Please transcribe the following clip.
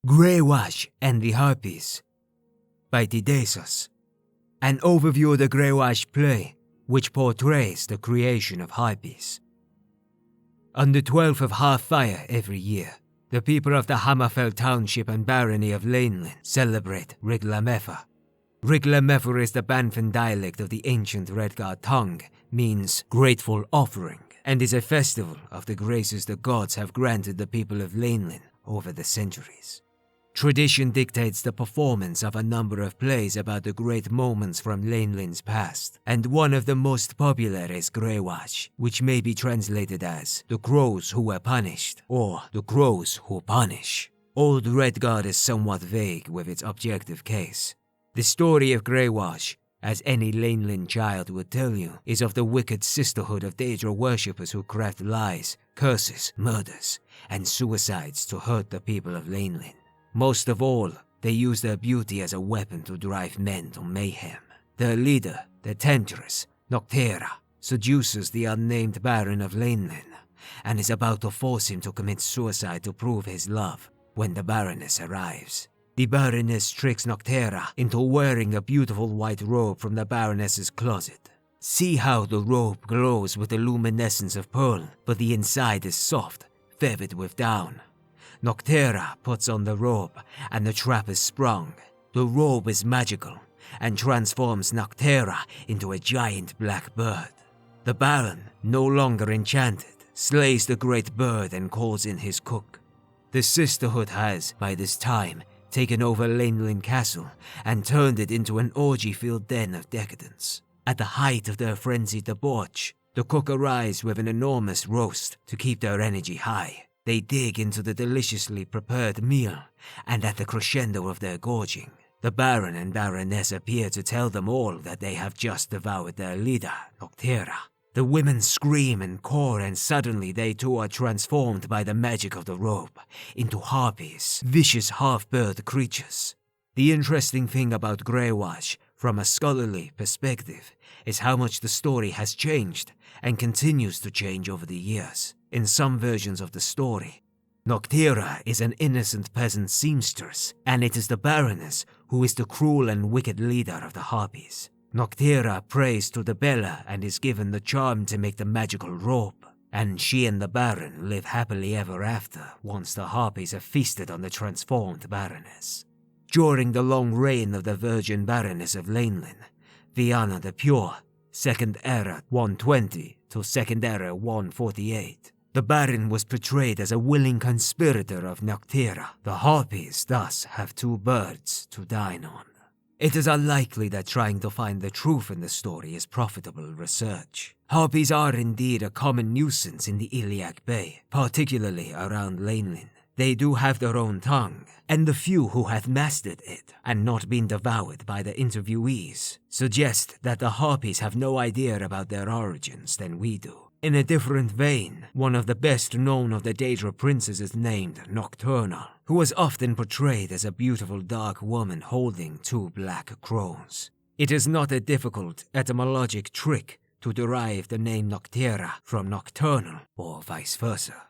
Ghraewaj and the Harpies by Didesos. An overview of the Ghraewaj play, which portrays the creation of harpies. On the 12th of Half-Fire every year, the people of the Hammerfell Township and Barony of Lainlyn celebrate Riglamefa. Riglamefa is the Banffen dialect of the ancient Redguard tongue, means grateful offering, and is a festival of the graces the gods have granted the people of Lainlyn over the centuries. Tradition dictates the performance of a number of plays about the great moments from Lainlyn's past, and one of the most popular is Ghraewaj, which may be translated as The Crows Who Were Punished, or The Crows Who Punish. Old Redguard is somewhat vague with its objective case. The story of Ghraewaj, as any Lainlyn child would tell you, is of the wicked sisterhood of Daedra worshippers who craft lies, curses, murders, and suicides to hurt the people of Lainlyn. Most of all, they use their beauty as a weapon to drive men to mayhem. Their leader, the temptress, Noctera, seduces the unnamed Baron of Lainlyn, and is about to force him to commit suicide to prove his love when the Baroness arrives. The Baroness tricks Noctera into wearing a beautiful white robe from the Baroness's closet. See how the robe glows with the luminescence of pearl, but the inside is soft, feathered with down. Noctera puts on the robe, and the trap is sprung. The robe is magical, and transforms Noctera into a giant black bird. The Baron, no longer enchanted, slays the great bird and calls in his cook. The sisterhood has, by this time, taken over Lainlyn Castle and turned it into an orgy-filled den of decadence. At the height of their frenzied debauch, the cook arrives with an enormous roast to keep their energy high. They dig into the deliciously prepared meal, and at the crescendo of their gorging, the Baron and Baroness appear to tell them all that they have just devoured their leader, Noctera. The women scream and caw, and suddenly they too are transformed by the magic of the robe into harpies, vicious half-bird creatures. The interesting thing about Ghraewaj, from a scholarly perspective, is how much the story has changed and continues to change over the years. In some versions of the story, Noctera is an innocent peasant seamstress, and it is the Baroness who is the cruel and wicked leader of the Harpies. Noctera prays to the Bella and is given the charm to make the magical robe, and she and the Baron live happily ever after once the Harpies have feasted on the transformed Baroness. During the long reign of the Virgin Baroness of Lainlyn, Viana the Pure, Second Era 120 to Second Era 148, the Baron was portrayed as a willing conspirator of Noctera. The Harpies thus have two birds to dine on. It is unlikely that trying to find the truth in the story is profitable research. Harpies are indeed a common nuisance in the Iliac Bay, particularly around Lainlyn. They do have their own tongue, and the few who have mastered it and not been devoured by the interviewees suggest that the Harpies have no idea about their origins than we do. In a different vein, one of the best known of the Daedra princes is named Nocturnal, who was often portrayed as a beautiful dark woman holding two black crows. It is not a difficult etymologic trick to derive the name Noctera from nocturnal or vice versa.